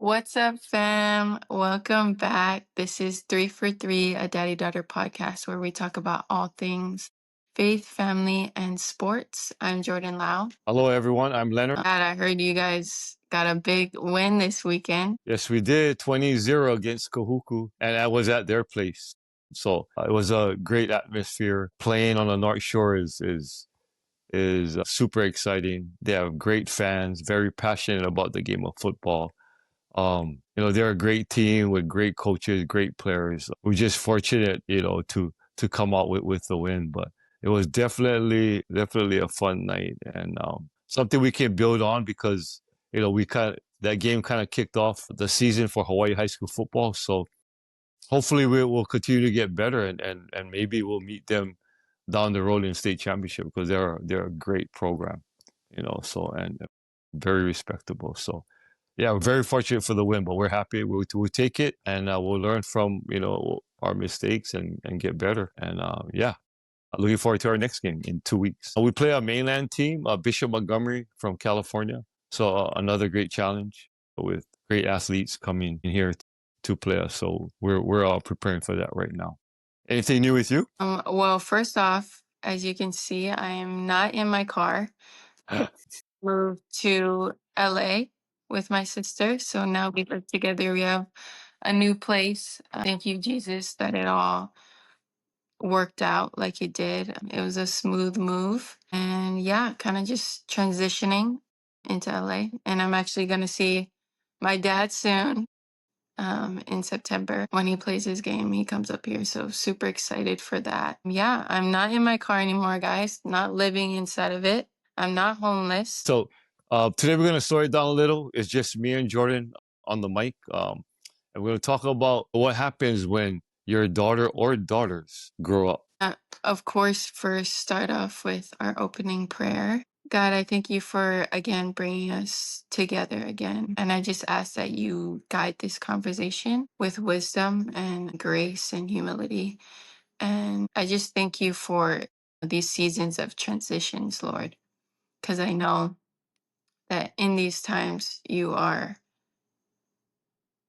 What's up, fam? Welcome back. This is Three for Three, a daddy daughter podcast where we talk about all things faith, family, and sports. I'm Jordan Lau. Hello, everyone. I'm Leonard. I heard you guys got a big win this weekend. Yes, we did 20-0 against Kahuku, and I was at their place. So it was a great atmosphere. Playing on the North Shore is super exciting. They have great fans, very passionate about the game of football. They're a great team with great coaches, great players. We're just fortunate, to come out with the win. But it was definitely a fun night and something we can build on because that game kind of kicked off the season for Hawaii high school football. So hopefully we'll continue to get better and maybe we'll meet them down the road in state championship because they're a great program, and very respectable. So yeah, we're very fortunate for the win, but we're happy. We'll take it and we'll learn from, our mistakes and get better. And yeah, looking forward to our next game in 2 weeks. We play a mainland team, Bishop Montgomery from California. So another great challenge with great athletes coming in here to play us. So we're all preparing for that right now. Anything new with you? Well, first off, as you can see, I am not in my car. Moved to LA with my sister. So now we live together. We have a new place. Thank you, Jesus, that it all worked out like it did. It was a smooth move. And yeah, kind of just transitioning into LA. And I'm actually going to see my dad soon in September when he plays his game. He comes up here. So super excited for that. Yeah, I'm not in my car anymore, guys. Not living inside of it. I'm not homeless. So today we're going to slow it down a little. It's just me and Jordan on the mic. And we're going to talk about what happens when your daughter or daughters grow up. Of course, first start off with our opening prayer. God, I thank you for, again, bringing us together again. And I just ask that you guide this conversation with wisdom and grace and humility. And I just thank you for these seasons of transitions, Lord, because I know that in these times you are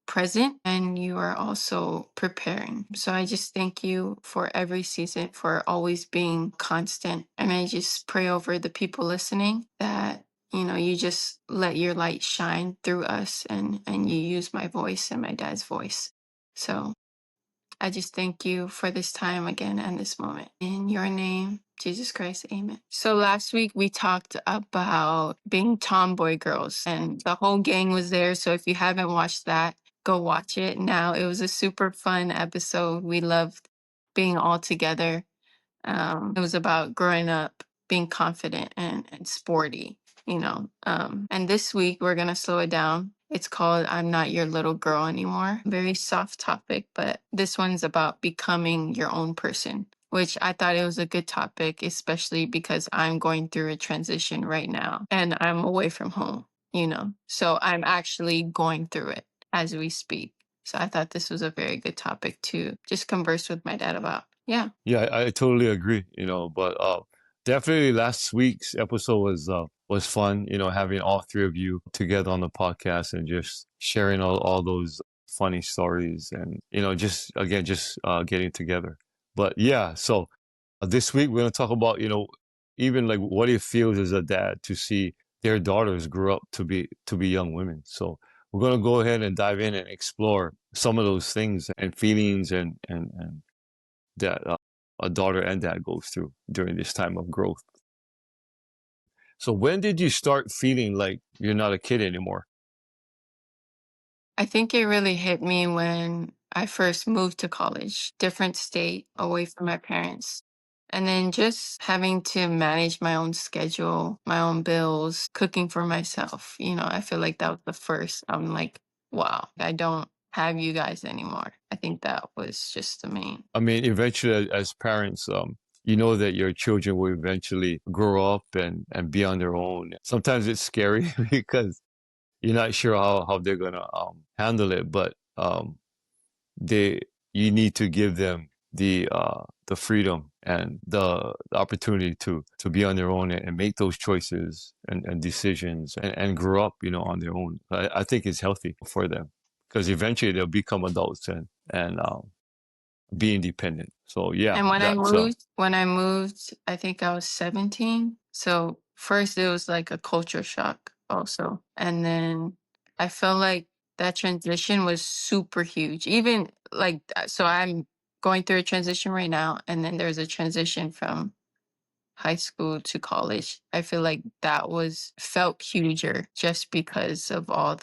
present and you are also preparing. So I just thank you for every season, for always being constant. And I just pray over the people listening that, you just let your light shine through us and you use my voice and my dad's voice. So I just thank you for this time again and this moment. In your name, Jesus Christ, amen. So last week we talked about being tomboy girls and the whole gang was there. So if you haven't watched that, go watch it now. It was a super fun episode. We loved being all together. It was about growing up, being confident and sporty, And this week we're going to slow it down. It's called I'm Not Your Little Girl Anymore. Very soft topic, but this one's about becoming your own person, which I thought it was a good topic, especially because I'm going through a transition right now and I'm away from home, So I'm actually going through it as we speak. So I thought this was a very good topic to just converse with my dad about. Yeah. Yeah, I totally agree, but definitely last week's episode was fun, having all three of you together on the podcast and just sharing all those funny stories and, just getting together. But yeah, so this week we're going to talk about, even like what it feels as a dad to see their daughters grow up to be young women. So we're going to go ahead and dive in and explore some of those things and feelings and that a daughter and dad goes through during this time of growth. So when did you start feeling like you're not a kid anymore? I think it really hit me when I first moved to college, different state, away from my parents. And then just having to manage my own schedule, my own bills, cooking for myself. I feel like that was the first. I'm like, wow, I don't have you guys anymore. I think that was just the main. I mean, eventually as parents, you know that your children will eventually grow up and be on their own. Sometimes it's scary because you're not sure how they're going to handle it, but you need to give them the freedom and the opportunity to be on their own and make those choices and decisions and grow up, on their own. I think it's healthy for them because eventually they'll become adults and be independent. So yeah, And that's when I moved, I think I was 17. So first it was like a culture shock also. And then I felt like that transition was super huge. Even like so I'm going through a transition right now, and then there's a transition from high school to college. I feel like that was felt huger just because of all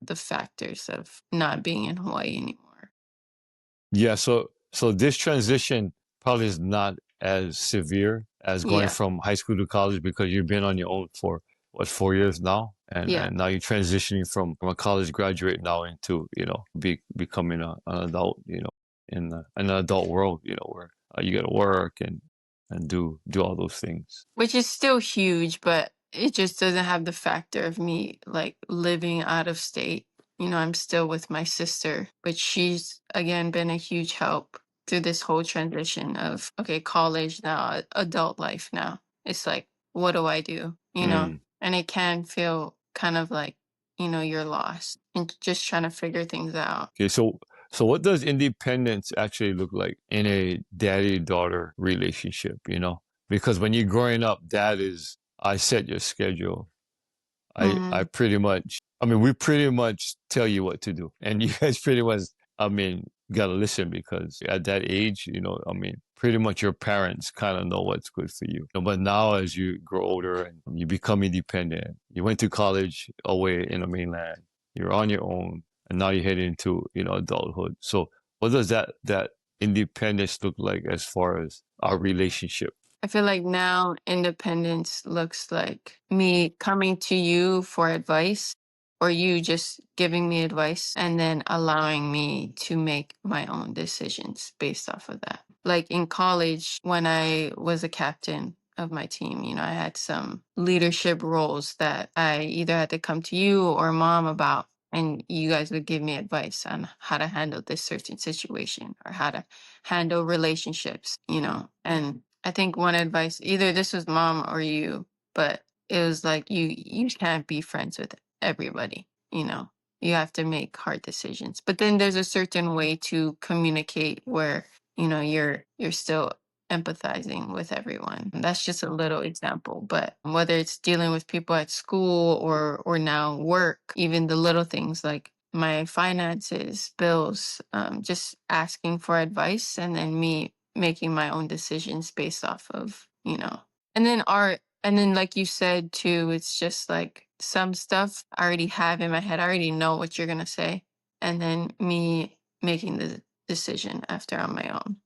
the factors of not being in Hawaii anymore. yeah. So this transition probably is not as severe as going Yeah. from high school to college because you've been on your own for what 4 years now, and Yeah. and now you're transitioning from a college graduate now into becoming an adult, in an adult world, where you got to work and do all those things. Which is still huge, but it just doesn't have the factor of me like living out of state. I'm still with my sister, but she's again been a huge help through this whole transition of okay, college now, adult life now. It's like, what do I do? Mm. And it can feel kind of like, you're lost and just trying to figure things out. Okay, so what does independence actually look like in a daddy-daughter relationship, Because when you're growing up, dad is, I set your schedule. I Mm, pretty much, I mean, we pretty much tell you what to do. And you guys pretty much, I mean, gotta listen because at that age, I mean, pretty much your parents kind of know what's good for you. But now as you grow older and you become independent, you went to college away in the mainland, you're on your own, and now you head into, adulthood. So what does that independence look like as far as our relationship? I feel like now independence looks like me coming to you for advice or you just giving me advice and then allowing me to make my own decisions based off of that. Like in college, when I was a captain of my team, I had some leadership roles that I either had to come to you or mom about. And you guys would give me advice on how to handle this certain situation or how to handle relationships. And I think one advice, either this was mom or you, but it was like you can't be friends with everybody. You have to make hard decisions. But then there's a certain way to communicate where, you're still empathizing with everyone. That's just a little example, but whether it's dealing with people at school or now work, even the little things like my finances, bills, just asking for advice and then me making my own decisions based off of. And then art, and then like you said too, it's just like some stuff I already have in my head. I already know what you're gonna say. And then me making the decision after on my own.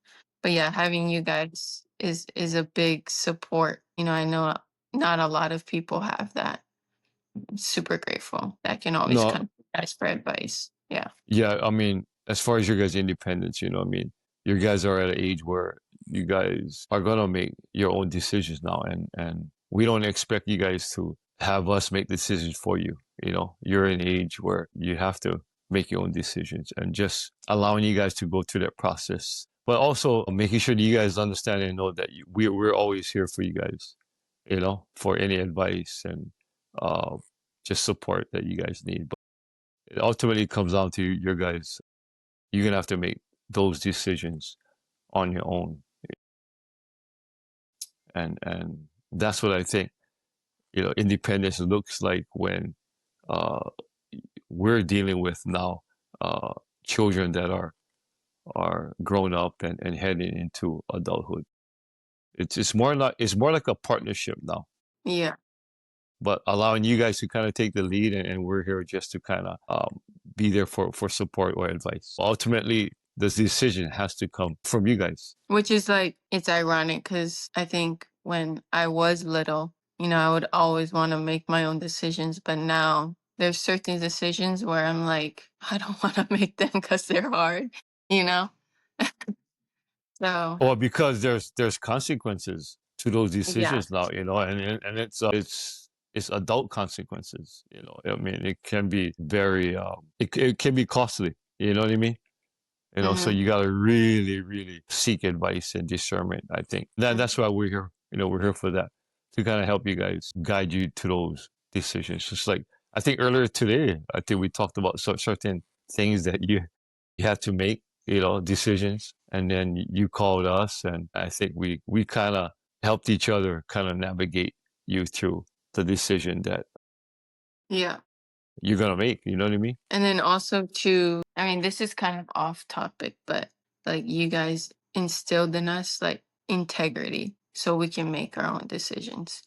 But yeah, having you guys is a big support. I know not a lot of people have that. I'm super grateful. That can always No, come to you guys for advice. Yeah. yeah, I mean, as far as your guys' independence, I mean, you guys are at an age where you guys are gonna make your own decisions now, and we don't expect you guys to have us make decisions for you. You're in an age where you have to make your own decisions, and just allowing you guys to go through that process, but also making sure that you guys understand and know that we're always here for you guys, for any advice and uh, just support that you guys need. It ultimately comes down to your guys. You're gonna have to make those decisions on your own, and that's what I think. Independence looks like when uh, we're dealing with now uh, children that are grown up and heading into adulthood. It's more like a partnership now, Yeah. but allowing you guys to kind of take the lead, and we're here just to kind of be there for support or advice. Ultimately, the decision has to come from you guys. Which is like, it's ironic because I think when I was little, I would always want to make my own decisions. But now there's certain decisions where I'm like, I don't want to make them because they're hard, you know? So, Or because there's consequences to those yeah, decisions now, and it's adult consequences. I mean, it can be very it can be costly. You know what I mean? So Hmm. you got to really, really seek advice and discernment. I think that's why we're here. We're here for that, to kind of help you guys, guide you to those decisions. Just like I think earlier today, I think we talked about certain things that you had to make, decisions, and then you called us, and I think we kind of helped each other kind of navigate you through the decision that Yeah. you're gonna make. You know what I mean? And then also too, I mean, this is kind of off topic, but like you guys instilled in us like integrity so we can make our own decisions.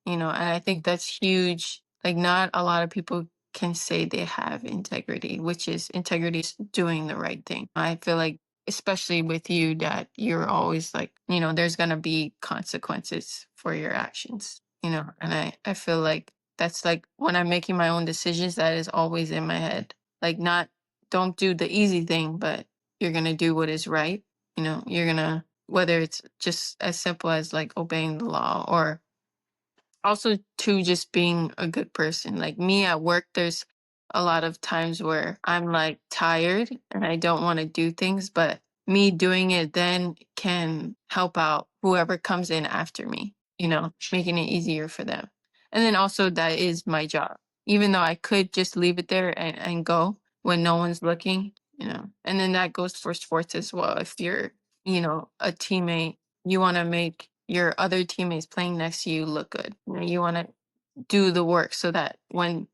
And I think that's huge. Like, not a lot of people can say they have integrity, which is integrity is doing the right thing. I feel like, especially with you, that you're always like, there's going to be consequences for your actions, and I feel like that's like when I'm making my own decisions, that is always in my head. Like, not, don't do the easy thing, but you're going to do what is right. You're going to, whether it's just as simple as like obeying the law, or also to just being a good person. Like me at work, there's a lot of times where I'm like tired and I don't want to do things, but me doing it then can help out whoever comes in after me, making it easier for them. And then also, that is my job, even though I could just leave it there and go when no one's looking. And then that goes for sports as well. If you're, a teammate, you want to make your other teammates playing next to you look good. You want to do the work so that when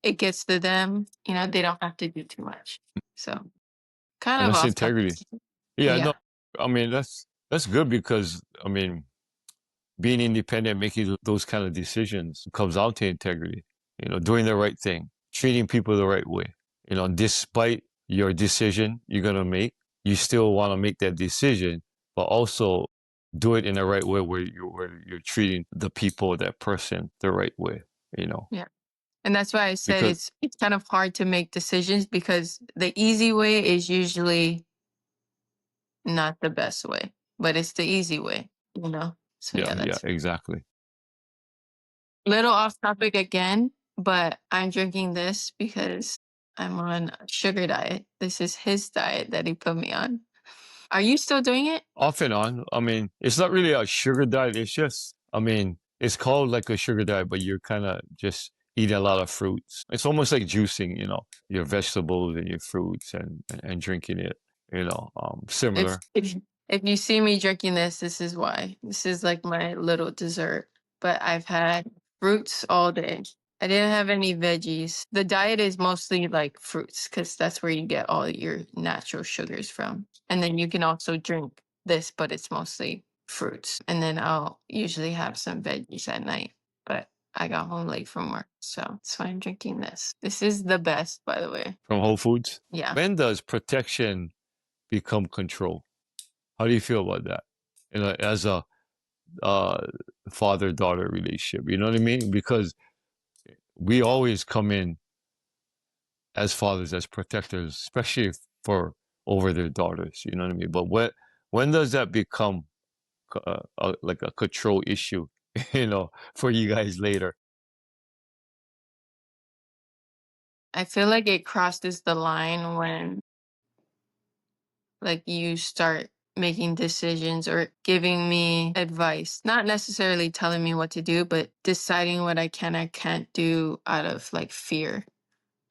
it gets to them, they don't have to do too much. So kind And of that's off topic. integrity. Yeah, no, Yeah. I mean that's good because I mean being independent, making those kind of decisions comes out to integrity. Doing the right thing, treating people the right way. Despite your decision you're gonna make, you still want to make that decision, but also do it in the right way where you're treating the people, that person, the right way. Yeah. And that's why I said Because it's kind of hard to make decisions, because the easy way is usually not the best way, but it's the easy way. So yeah, yeah, yeah, that's exactly. little off topic again, but I'm drinking this because I'm on a sugar diet. This is his diet that he put me on. Are you still doing it? Off and on. I mean, it's not really a sugar diet. It's just, I mean, it's called like a sugar diet, but you're kind of just eating a lot of fruits. It's almost like juicing, your vegetables and your fruits, and drinking it, If similar. if if you see me drinking this is why. This is like my little dessert. But I've had fruits all day. I didn't have any veggies. The diet is mostly like fruits, because that's where you get all your natural sugars from. And then you can also drink this, but it's mostly fruits. And then I'll usually have some veggies at night. But I got home late from work, so that's why I'm drinking this. This is the best, by the way. From Whole Foods. Yeah. When does protection become control? How do you feel about that? As a uh, father-daughter relationship, you know what I mean? Because we always come in as fathers, as protectors, especially for over their daughters. You know what I mean? But when does that become like a control issue? For you guys later. I feel like it crosses the line when like you start making decisions or giving me advice, not necessarily telling me what to do, but deciding what I can I can't do out of like fear,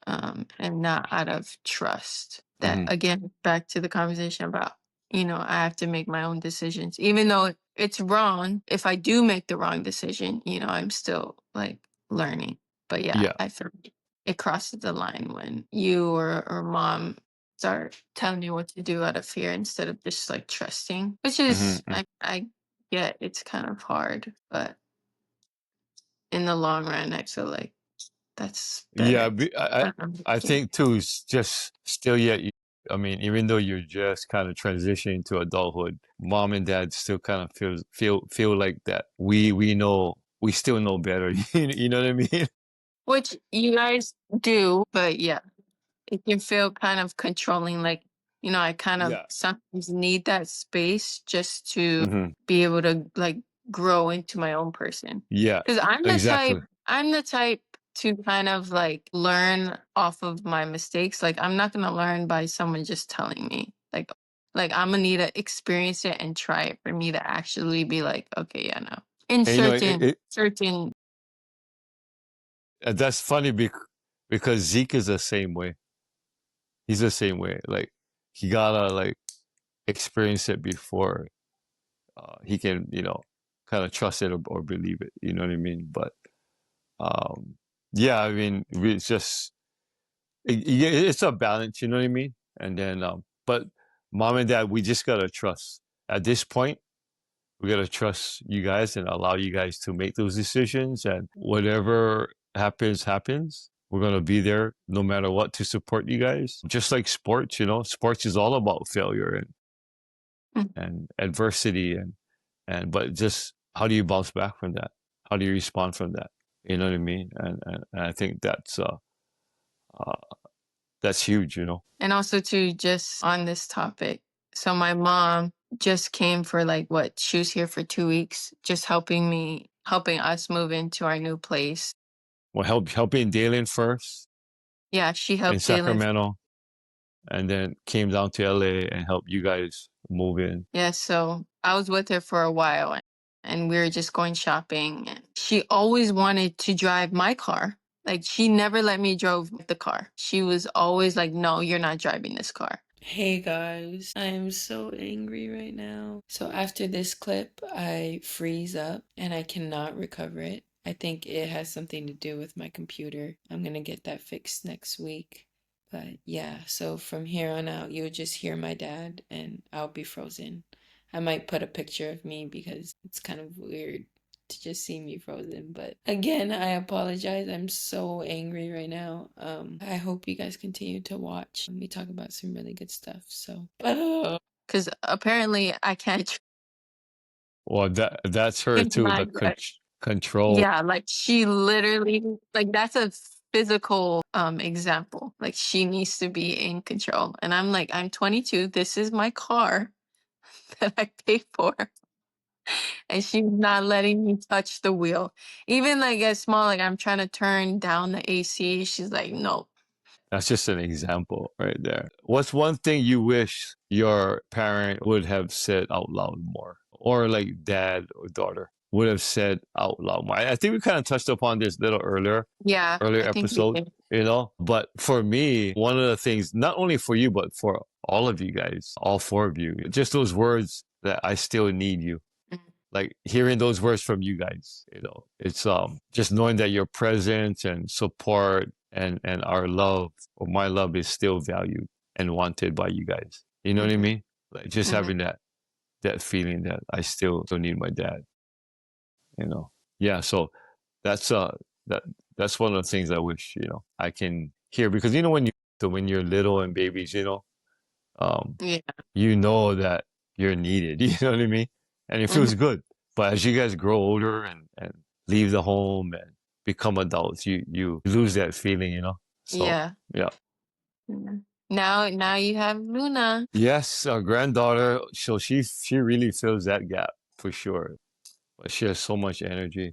and not out of trust. That Hmm. again, back to the conversation about, I have to make my own decisions. Even though it's wrong, if I do make the wrong decision, I'm still like learning. But yeah, Yeah. I feel like it crosses the line when you or mom start telling you what to do out of fear instead of just like trusting, which is, Hmm. I get it's kind of hard, but in the long run, I feel like that's Yeah. better. I think too, it's just still yet. I mean, even though you're just kind of transitioning to adulthood, mom and dad still kind of feel like that. We know, we still know better. You know what I mean? Which you guys do, but yeah, it can feel kind of controlling. Like, I kind of Yeah. sometimes need that space just to Hmm. be able to like grow into my own person. Yeah. Because Exactly. I'm the type, to kind of like learn off of my mistakes. Like I'm not gonna learn by someone just telling me. Like I'm gonna need to experience it and try it for me to actually be like, okay, yeah, no. In And certain that's funny because Zeke is the same way. He's the same way. Like he gotta like experience it before he can, kind of trust it or believe it. You know what I mean? But um, yeah, I mean, it's just it's a balance. You know what I mean? And then, but mom and dad, we just gotta trust. At this point, we gotta trust you guys and allow you guys to make those decisions. And whatever happens, happens. We're gonna be there no matter what to support you guys. Just like sports, sports is all about failure mm, and adversity and but just how do you bounce back from that? How do you respond from that? You know what I mean? And I think uh, that's huge. and also to just on this topic. So my mom just came for like what she was here for 2 weeks, just helping us move into our new place. Well, helping Dalen first Yeah, she in helped Dylan. Sacramento, and then came down to LA and helped you guys move in. Yeah, so I was with her for a while and we were just going shopping. And she always wanted to drive my car. Like she never let me drive the car. She was always like, "No, you're not driving this car." Hey guys, I am so angry right now. So after this clip, I freeze up and I cannot recover it. I think it has something to do with my computer. I'm gonna get that fixed next week. But yeah, so from here on out, you'll just hear my dad and I'll be frozen. I might put a picture of me because it's kind of weird to just see me frozen. But again, I apologize. I'm so angry right now. I hope you guys continue to watch me talk about some really good stuff. So, because apparently I can't Well, that's her too. The drive. control. Yeah, like she literally like that's a physical example. Like she needs to be in control. And I'm like, I'm 22. This is my car that I paid for. And she's not letting me touch the wheel. Even like as small, like I'm trying to turn down the AC. She's like, no. That's just an example right there. What's one thing you wish your parent would have said out loud more? Or like dad or daughter would have said out loud more? I think we kind of touched upon this little Yeah, earlier I think we episode, did. But for me, one of the things, not only for you, but for all of you guys, all four of you, just those words that I still need you. Mm, Like hearing those words from you guys, it's just knowing that your presence and support and our love or my love is still valued and wanted by you guys. You know what I mhm, mean? Like just mhm. having that feeling that I still need my dad. Yeah, so that's that that's one of the things I wish, I can hear because when you're little and babies, um Yeah. you know that you're needed. You know what I mean? And it Mhm. feels good. But as you guys grow older and leave the home and become adults, you lose that feeling. So Yeah. yeah. Yeah. Now you have Luna. Yes, our granddaughter, so she really fills that gap for sure. But she has so much energy.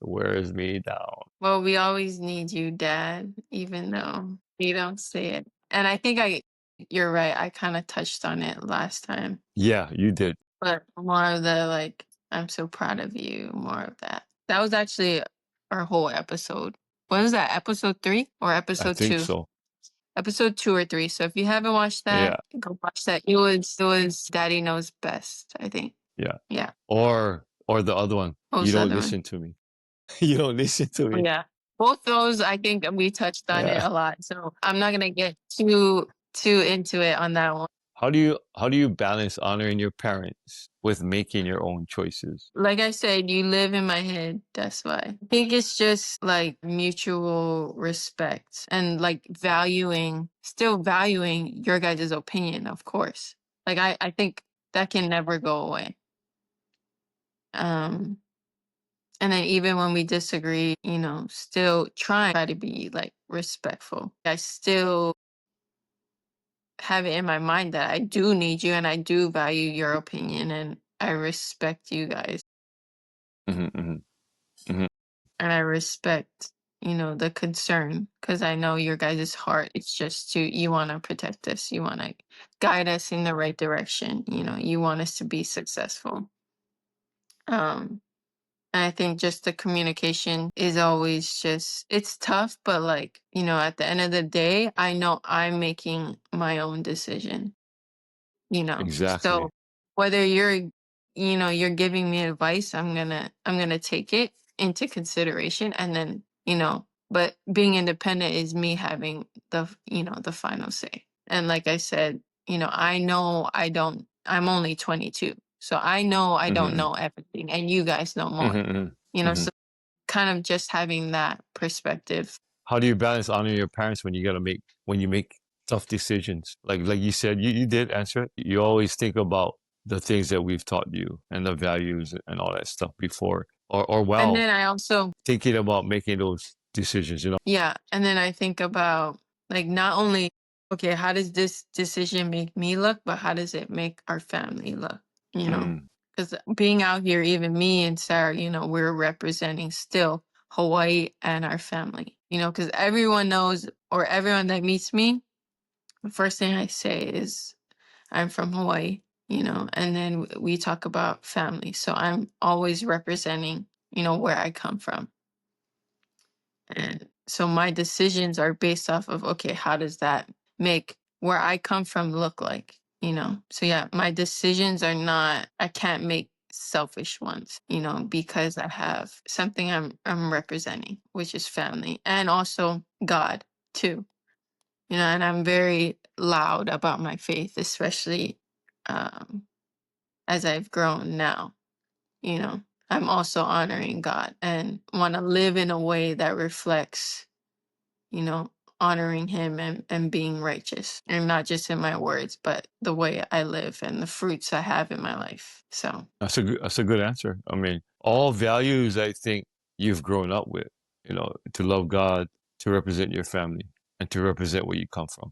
It wears me down. Well, we always need you, Dad, even though you don't say it. And I think you're right. I kind of touched on it last time, Yeah, you did. but more of the like, I'm so proud of you, more of that. That was actually our whole episode. What was that? Episode 3 or I episode think 2? so. Episode 2 or 3. So if you haven't watched that, Yeah, go watch that. It was Daddy Knows Best, I think. yeah. Yeah. Or the other one. What You was the don't other one? listen to me. You don't listen to Oh, me. yeah. Both those, I think we touched on it Yeah. a lot. So I'm not gonna get too into it on that one. How do you balance honoring your parents with making your own choices? Like I said, you live in my head. That's why. I think it's just like mutual respect and like still valuing your guys' opinion, of course. Like I think that can never go away. Um, and then even when we disagree, still try to be like respectful. I still have it in my mind that I do need you and I do value your opinion and I respect you guys Hmm, hmm, hmm. and I respect the concern, because I know your guys' heart, it's just you want to protect us, you want to guide us in the right direction, you want us to be successful. Um, and I think just the communication is always just, it's tough, but like, at the end of the day, I know I'm making my own decision. So Exactly. whether you're giving me advice, I'm gonna take it into consideration, and then but being independent is me having the final say. And like I said, I know I'm only 22, so I know I don't Hmm. know everything, and you guys know more. Hmm. So Hmm. kind of just having that perspective. How do you balance honoring your parents when you make tough decisions? Like you said, you did answer it. You always think about the things that we've taught you and the values and all that stuff before or And while then I also thinking about making those decisions, you know? Yeah, and then I think about, like, not only, okay, how does this decision make me look, but how does it make our family look? You know, Mm, because being out here, even me and Sarah, we're representing still Hawaii and our family. Because everyone knows, or everyone that meets me, the first thing I say is I'm from Hawaii. And then we talk about family. So I'm always representing, where I come from. And so my decisions are based off of, okay, how does that make where I come from look like? So yeah, my decisions are not, I can't make selfish ones, because I have something I'm representing, which is family, and also God too. And I'm very loud about my faith, especially um as I've grown now. you know I'm also honoring God and want to live in a way that reflects, you know, honoring him and being righteous. And not just in my words, but the way I live and the fruits I have in my life. So, that's a good answer. I mean, all values I think you've grown up with, to love God, to represent your family, and to represent where you come from.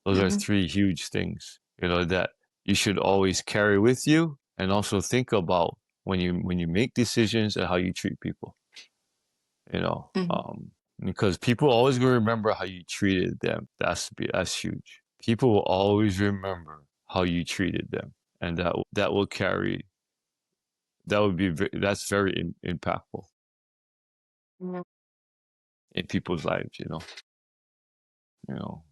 Those are mhm, three huge things, that you should always carry with you and also think about when you make decisions and how you treat people, you know. mhm. Because people always gonna remember how you treated them. That's huge. People will always remember how you treated them, and that will carry. That's very impactful Mhm. in people's lives,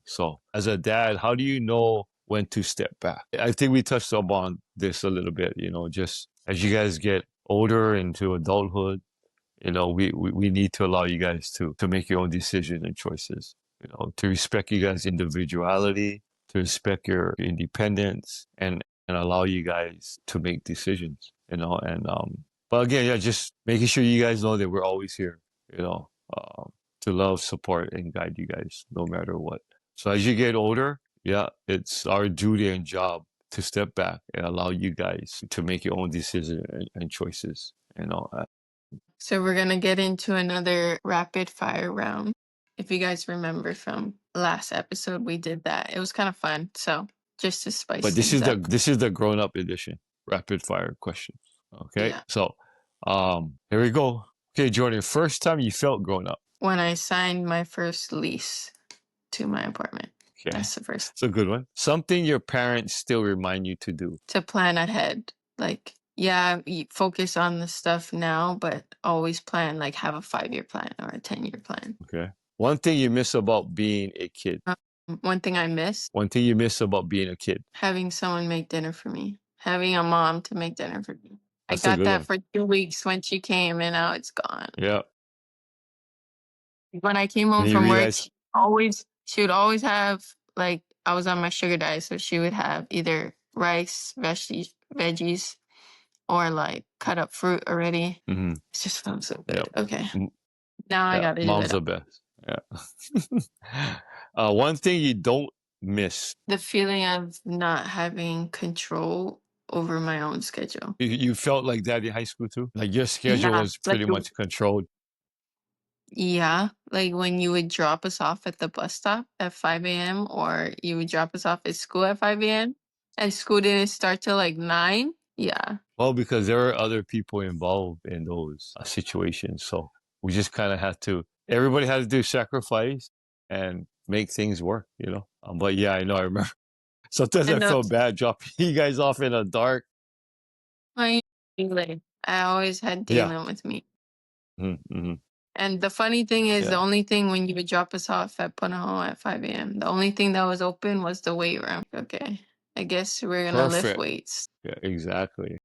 So as a dad, how do you know when to step back? I think we touched upon this a little bit, just as you guys get older into adulthood, we need to allow you guys to make your own decisions and choices, to respect you guys' individuality, to respect your independence and allow you guys to make decisions, but again, yeah, just making sure you guys know that we're always here, you know, to love, support, and guide you guys no matter what. So as you get older, yeah, it's our duty and job to step back and allow you guys to make your own decisions and choices. So we're going to get into another rapid fire round. If you guys remember from last episode, we did that. It was kind of fun. So just to spice But this things is the up. this is the grown up edition, rapid fire questions. Okay, Yeah. so here we go. Okay, Jordan, first time you felt grown up. When I signed my first lease to my apartment, Okay, that's the first. it's a good one. Something your parents still remind you to do. To plan ahead. Like, yeah, you focus on the stuff now, but always plan, like have a 5-year plan or a 10-year plan. Okay, one thing you miss about being a kid. Um, One thing I miss, One thing you miss about being a kid. having someone make dinner for me, having a mom to make dinner for me. I That's a got good that one. for 2 weeks when she came, and now it's gone. Yeah, When I came home and you from work, realize. she would always have, like, I was on my sugar diet, so she would have either rice, veggies, or like cut up fruit already. Mm-hmm, It just felt so yeah, good. Okay. Now I yeah. gotta do Mom's it. the best. Yeah. One thing you don't miss. The feeling of not having control over my own schedule. You felt like that in high school too? Like your schedule Yeah. was Like, pretty much controlled. yeah. Like when you would drop us off at the bus stop at 5 a.m. or you would drop us off at school at 5 a.m. and school didn't start till like 9. Yeah. Well, because there are other people involved in those situations. So we just kind of had to everybody had to do sacrifice and make things work, But yeah, I know. I remember sometimes I And felt bad dropping you guys off in the dark. my I always had Yeah. Dalen with me. Mm-hmm. And the funny thing is, the Yeah. only thing when you would drop us off at Punahou at 5 a.m., the only thing that was open was the weight room. Okay, I guess we're gonna lift Perfect. weights. Yeah, exactly.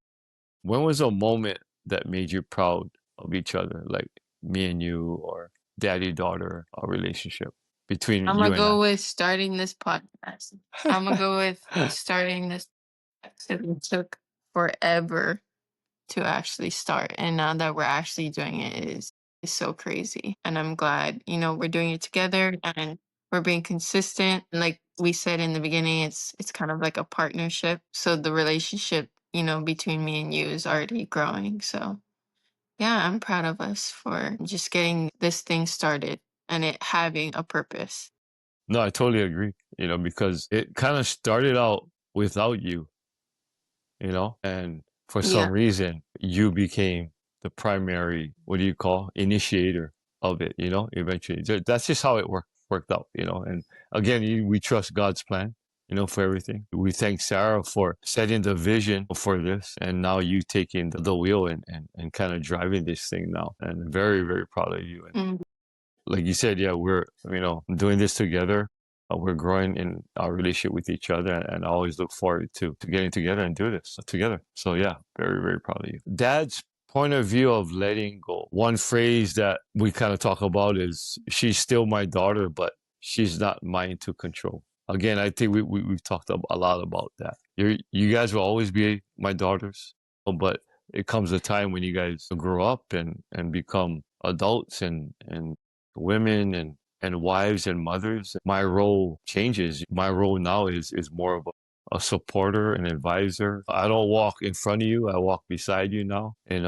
When was a moment that made you proud of each other, like me and you, or daddy daughter, a relationship between I'm you gonna and I? go with starting this podcast. I'm gonna go with starting this. It took forever to actually start, and now that we're actually doing it is so crazy. And I'm glad, we're doing it together and we're being consistent. And like we said in the beginning, it's kind of like a partnership. So the relationship, between me and you is already growing. So yeah, I'm proud of us for just getting this thing started and it having a purpose. No, I totally agree, because it kind of started out without you, and for some Yeah. reason you became the primary, what do you call, initiator of it, eventually. That's just how it worked out, and again, we trust God's plan, for everything. We thank Sarah for setting the vision for this, and now you taking the wheel and kind of driving this thing now, and very, very proud of you. And Mm. like you said, yeah, we're, doing this together. We're growing in our relationship with each other, and I always look forward to getting together and do this together. So yeah, very, very proud of you. Dad's point of view of letting go. One phrase that we kind of talk about is, she's still my daughter, but she's not mine to control. Again, I think we've talked a lot about that. You guys will always be my daughters, but it comes a time when you guys grow up and become adults and women and wives and mothers. My role changes. My role now is more of a supporter, an advisor. I don't walk in front of you. I walk beside you now, and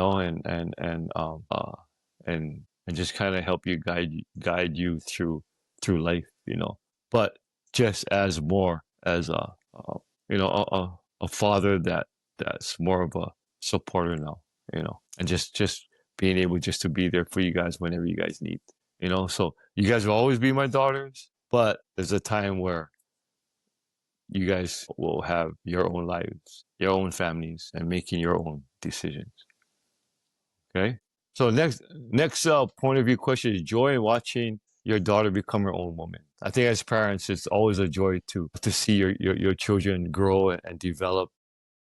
just kind of help you guide you through life, But just as more as a father that's more of a supporter now, and just being able just to be there for you guys whenever you guys need. So you guys will always be my daughters, but there's a time where you guys will have your own lives, your own families, and making your own decisions. Okay. So next point of view question is joy in watching your daughter become her own woman. I think as parents, it's always a joy to see your children grow and develop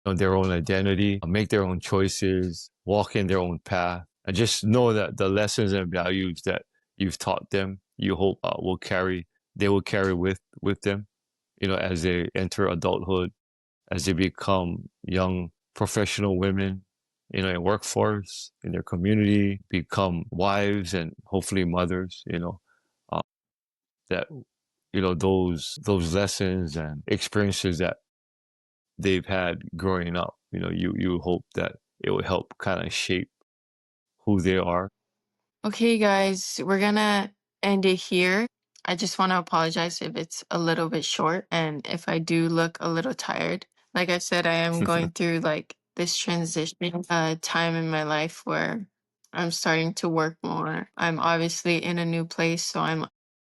on their own identity, make their own choices, walk in their own path, and just know that the lessons and values that you've taught them, you hope they will carry with them, as they enter adulthood, as they become young professional women, in workforce, in their community, become wives and hopefully mothers, uh, that those lessons and experiences that they've had growing up. You hope that it will help kind of shape who they are. Okay, guys, we're gonna end it here. I just want to apologize if it's a little bit short and if I do look a little tired. Like I said, I am going through like this transition time in my life where I'm starting to work more. I'm obviously in a new place, so I'm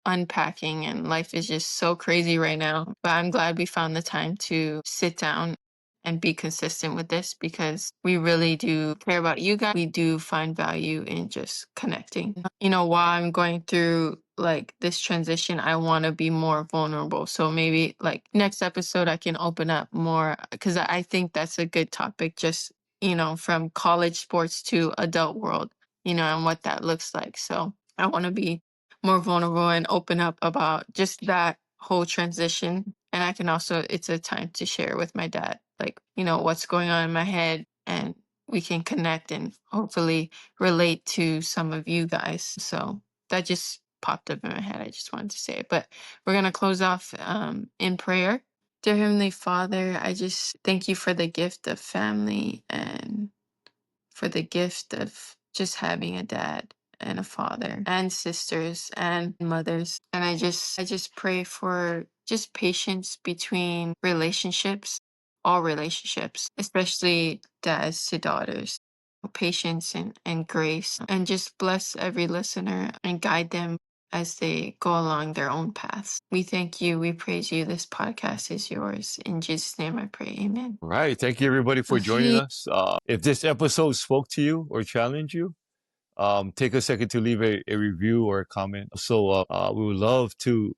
unpacking and life is just so crazy right now. But I'm glad we found the time to sit down and be consistent with this because we really do care about you guys. We do find value in just connecting. While I'm going through like this transition, I want to be more vulnerable. So maybe like next episode, I can open up more because I think that's a good topic, just, from college sports to adult world, and what that looks like. So I want to be more vulnerable and open up about just that whole transition. And I can also, it's a time to share with my dad, like, what's going on in my head. And we can connect and hopefully relate to some of you guys. So that just popped up in my head. I just wanted to say it. But we're going to close off in prayer. Dear Heavenly Father, I just thank you for the gift of family and for the gift of just having a dad and a father and sisters and mothers. And I just pray for just patience between relationships, all relationships, especially dads to daughters. patience and grace, and just bless every listener and guide them as they go along their own paths. We thank you. We praise you. This podcast is yours. In Jesus' name I pray. Amen. All right. Thank you, everybody, for joining Okay. us. If this episode spoke to you or challenged you, take a second to leave a review or a comment. So we would love to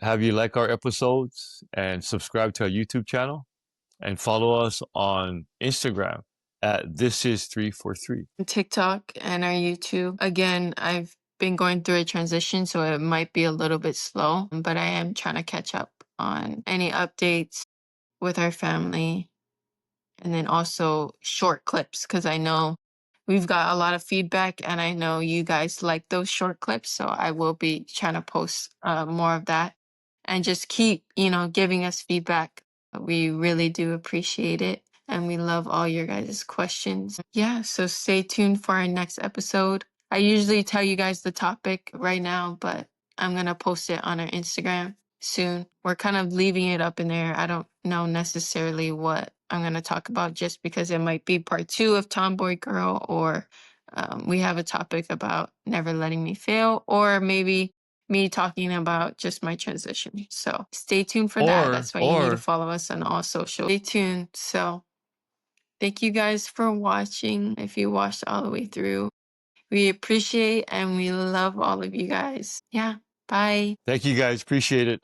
have you like our episodes and subscribe to our YouTube channel and follow us on Instagram at This Is 343. TikTok and our YouTube. Again, I've been going through a transition, so it might be a little bit slow, but I am trying to catch up on any updates with our family, and then also short clips, because I know we've got a lot of feedback and I know you guys like those short clips. So I will be trying to post more of that and just keep, giving us feedback. We really do appreciate it. And we love all your guys' questions. Yeah, so stay tuned for our next episode. I usually tell you guys the topic right now, but I'm going to post it on our Instagram soon. We're kind of leaving it up in there. I don't know necessarily what I'm going to talk about, just because it might be part 2 of Tomboy Girl, or we have a topic about never letting me fail, or maybe me talking about just my transition. So stay tuned for that. That's why you need to Or follow us on all social. Stay tuned. So thank you guys for watching. If you watched all the way through, we appreciate and we love all of you guys. Yeah. Bye. thank you guys. Appreciate it.